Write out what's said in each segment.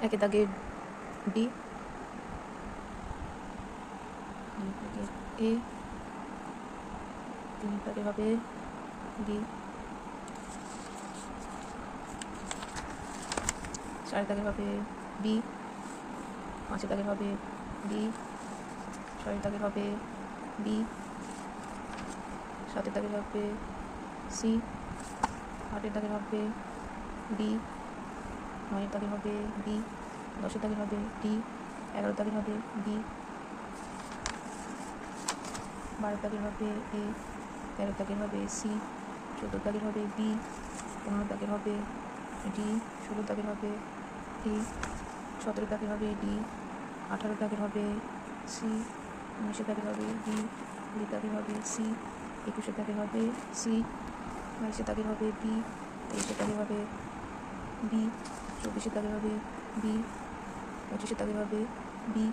একের দাগের ডি, এ, 3 দাগের হবে ডি, 4 দাগের হবে বি, 5 দাগের হবে বি, 6 দাগের হবে বি, 7 দাগের হবে সি, 8 দাগের হবে ডি, 9 দাগের হবে বি, 10 দাগের হবে ডি, 11 দাগের হবে বি, 12 দাগের হবে এ, 13 দাগের হবে সি, 14 দাগের হবে বি, 15 দাগের হবে ডি, 16 দাগের হবে এ, 17 দাগের হবে ডি, 18 দাগের হবে সি, 19 দাগের হবে ডি, 20 দাগের হবে সি, 21 দাগের হবে সি, 22 দাগের হবে বি, 23 দাগের হবে বি, 24 দাগের হবে বি, 25 দাগের হবে বি,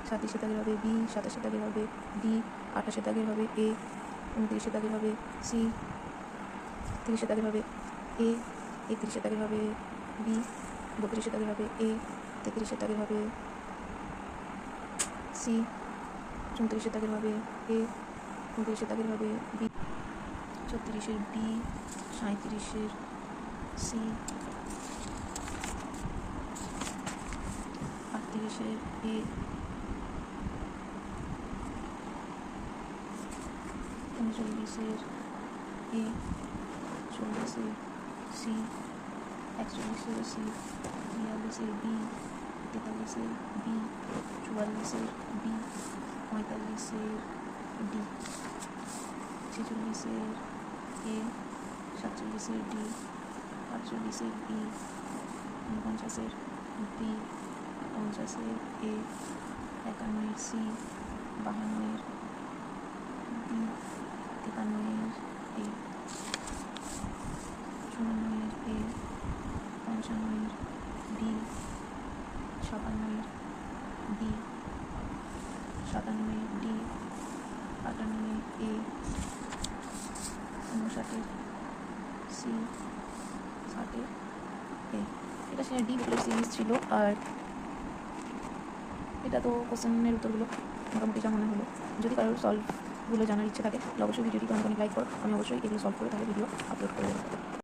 27 দাগের হবে বি, 27 দাগের হবে ডি, 28 দাগের হবে এ, 29 দাগের হবে সি, 30 দাগের হবে এ, 31 দাগের হবে বি, 32 দাগের হবে এ, 33 দাগের হবে সি, 34 দাগের হবে এ, 29 দাগের হবে B, 34 D, 37 C, 38 A, 39 A, 40 C, 41 C, 42 B, 43 B, 44 B, 45 D, 46 A, 47 D, 48 B, 49 B, 50 A, 51 C, 52 B, 53 A, 54 A, 55 B, 56 B, 57 D, 58 A, 59 C, 60 A. এটা সে ডি ভেক্টর সিরিজ ছিল। আর এটা তো কোশ্চেনের উত্তরগুলো মোটামুটি যা মনে হলো। যদি কারোর সলভগুলো জানার ইচ্ছে থাকে তাহলে অবশ্যই ভিডিওটিকে অনেক লাইক করো। আমি অবশ্যই এগুলো সলভ করে তাহলে ভিডিও আপলোড করে দেবো।